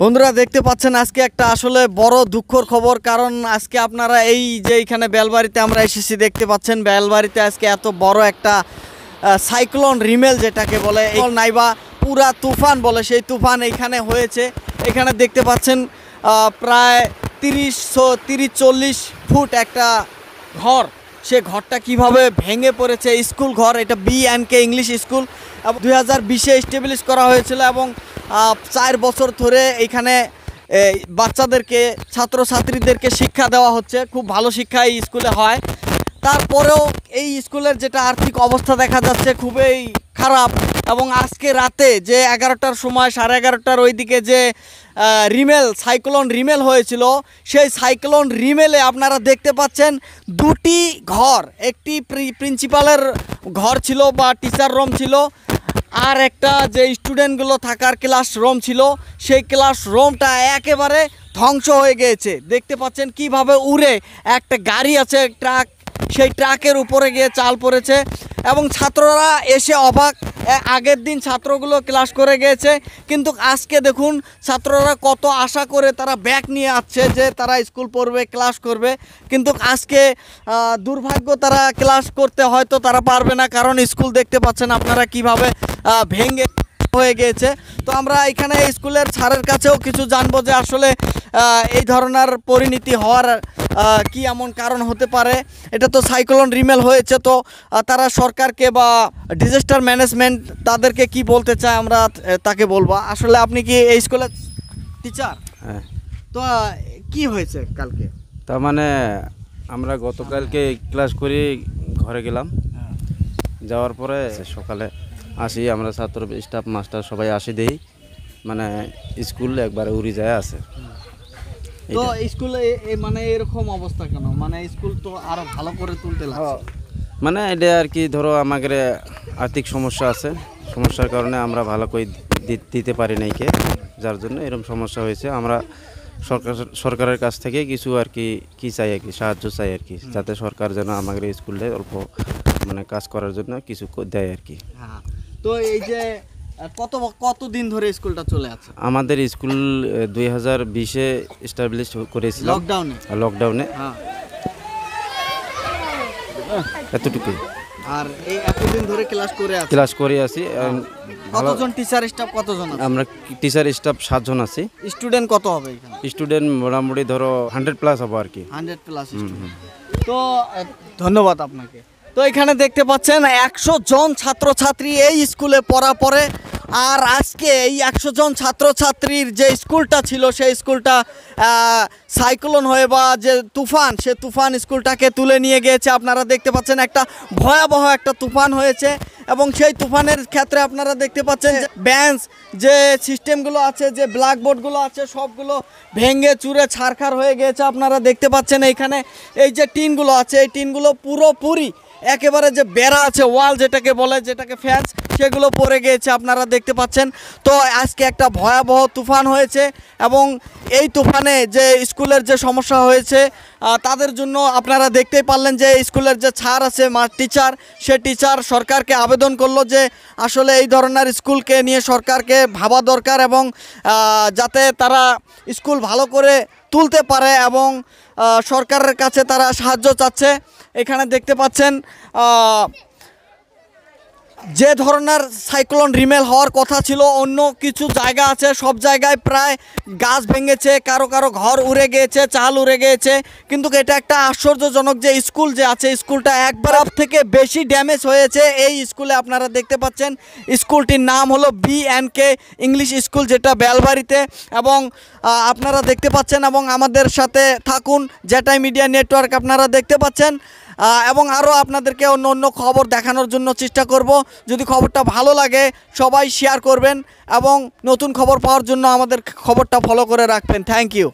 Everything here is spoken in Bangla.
বন্ধুরা দেখতে পাচ্ছেন আজকে একটা আসলে বড় দুঃখর খবর, কারণ আজকে আপনারা এই যে এখানে বেলবাড়িতে আমরা এসেছি দেখতে পাচ্ছেন বেলবাড়িতে আজকে এত বড় একটা সাইক্লোন রিমেল যেটাকে বলে নাইবা পুরা তুফান বলে, সেই তুফান এখানে হয়েছে। এখানে দেখতে পাচ্ছেন প্রায় 30-40 ফুট একটা ঘর, সে ঘরটা কিভাবে ভেঙে পড়েছে। স্কুল ঘর, এটা BNK ইংলিশ স্কুল, এবং 2020-এ এস্টাবলিশ করা হয়েছিল এবং 4 বছর ধরে এখানে বাচ্চাদেরকে ছাত্রছাত্রীদেরকে শিক্ষা দেওয়া হচ্ছে। খুব ভালো শিক্ষা এই স্কুলে হয়। তারপরেও এই স্কুলের যেটা আর্থিক অবস্থা দেখা যাচ্ছে খুবই খারাপ। এবং আজকে রাতে যে 11টার সময় 11:30টার ওইদিকে যে সাইক্লোন রিমেল হয়েছিল, সেই সাইক্লোন রিমেলে আপনারা দেখতে পাচ্ছেন দুটি ঘর, একটি প্রিন্সিপালের ঘর ছিল বা টিচার রুম ছিল, আর একটা যে স্টুডেন্টগুলো থাকার ক্লাসরুম ছিল, সেই ক্লাসরুমটা একেবারে ধ্বংস হয়ে গিয়েছে। দেখতে পাচ্ছেন কিভাবে উড়ে একটা গাড়ি আছে, ট্রাক, সেই ট্রাকের উপরে গিয়ে চাল পড়েছে এবং ছাত্ররা এসে অবাক। আগের দিন ছাত্রগুলো ক্লাস করে গিয়েছে, কিন্তু আজকে দেখুন ছাত্ররা কত আশা করে তারা ব্যাগ নিয়ে আসছে যে তারা স্কুল পড়বে, ক্লাস করবে, কিন্তু আজকে দুর্ভাগ্য তারা ক্লাস করতে হয়তো তারা পারবে না, কারণ স্কুল দেখতে পাচ্ছেন আপনারা কিভাবে ভেঙে হয়ে গিয়েছে। তো আমরা এখানে স্কুলের স্যারের কাছেও কিছু জানবো যে আসলে এই ধরনের পরিণতি হওয়ার কি এমন কারণ হতে পারে। এটা তো সাইক্লোন রিমেল হয়েছে, তো তারা সরকারকে বা ডিজাস্টার ম্যানেজমেন্ট তাদেরকে কি বলতে চায় আমরা তাকে বলবো। আসলে আপনি কি এই স্কুলের টিচার? হ্যাঁ। তো কি হয়েছে কালকে? তার মানে আমরা গতকালকে ক্লাস করে ঘরে গেলাম, যাওয়ার পরে সকালে আসি, আমরা ছাত্র স্টাফ মাস্টার সবাই আসি, দেই মানে স্কুল একবারে উড়ি যায় আছে। তো স্কুলে মানে এরকম অবস্থা কেন? মানে স্কুল তো আরো ভালো করে তুলতে লাগছে। মানে এটা আর কি, ধরো আমাদের আর্থিক সমস্যা আছে, সমস্যার কারণে আমরা ভালো করে দিতে পারি নাই কে, যার জন্য এরকম সমস্যা হয়েছে। আমরা সরকারের কাছ থেকে কিছু আর কি চাই আর কি, সাহায্য চাই আর কি, যাতে সরকার যেন আমাদের স্কুলে অল্প মানে কাজ করার জন্য কিছু দেয় আর কি। হ্যাঁ। তো এই যে কতদিন ধরে স্কুলটা চলে আছে? আমাদের স্কুল 2020-এ এস্টাবলিশ করেছিলাম, লকডাউনে। হ্যাঁ, এতটুকুই। আর এই এতদিন ধরে ক্লাস করে আছি। কতজন টিচার স্টাফ কতজন আছে? আমরা টিচার স্টাফ 7 জন আছি। স্টুডেন্ট কত হবে এখানে? স্টুডেন্ট মোটামুটি ধরো 100+ হবে আর কি। 100+ স্টুডেন্ট। তো ধন্যবাদ আপনাকে। তো এখানে দেখতে পাচ্ছেন 100 জন ছাত্রছাত্রী এই স্কুলে পড়া পড়ে, আর আজকে এই 100 জন ছাত্রছাত্রীর যে স্কুলটা ছিল সেই স্কুলটা সাইক্লোন হয়ে বা যে তুফান, সে তুফান স্কুলটাকে তুলে নিয়ে গিয়েছে। আপনারা দেখতে পাচ্ছেন একটা ভয়াবহ একটা তুফান হয়েছে, এবং সেই তুফানের ক্ষেত্রে আপনারা দেখতে পাচ্ছেন যে বেঞ্চ, যে সিস্টেমগুলো আছে, যে ব্ল্যাকবোর্ডগুলো আছে, সবগুলো ভেঙে চুরে ছারখার হয়ে গিয়েছে। আপনারা দেখতে পাচ্ছেন এইখানে এই যে টিনগুলো আছে, এই টিনগুলো পুরোপুরি একেবারে যে বেড়া আছে, ওয়াল যেটাকে বলে, যেটাকে ফ্যান্স, সেগুলো পড়ে গিয়েছে আপনারা দেখতে পাচ্ছেন। তো আজকে একটা ভয়াবহ তুফান হয়েছে, এবং এই তুফানে যে স্কুলের যে সমস্যা হয়েছে তাদের জন্য আপনারা দেখতেই পারলেন যে স্কুলের যে স্যার আছে, টিচার, সে টিচার সরকারকে আবেদন করলো যে আসলে এই ধরনের স্কুলকে নিয়ে সরকারকে ভাবা দরকার, এবং যাতে তারা স্কুল ভালো করে তুলতে পারে, এবং সরকারের কাছে তারা সাহায্য চাচ্ছে। এখানে দেখতে পাচ্ছেন যে ধরনের সাইক্লোন রিমেল হওয়ার কথা ছিল, অন্য কিছু জায়গা আছে, সব জায়গায় প্রায় গাছ ভেঙেছে, কারো কারো ঘর উড়ে গিয়েছে, চাল উড়ে গিয়েছে, কিন্তু এটা একটা আশ্চর্যজনক যে স্কুল যে আছে, স্কুলটা একবার থেকে বেশি ড্যামেজ হয়েছে। এই স্কুলে আপনারা দেখতে পাচ্ছেন স্কুলটির নাম হলো BNK ইংলিশ স্কুল, যেটা বেলবাড়িতে, এবং আপনারা দেখতে পাচ্ছেন, এবং আমাদের সাথে থাকুন, যেটাই মিডিয়া নেটওয়ার্ক আপনারা দেখতে পাচ্ছেন, এবং আরও আপনাদেরকে অন্য অন্য খবর দেখানোর জন্য চেষ্টা করব। যদি খবরটা ভালো লাগে সবাই শেয়ার করবেন, এবং নতুন খবর পাওয়ার জন্য আমাদের খবরটা ফলো করে রাখবেন। Thank you.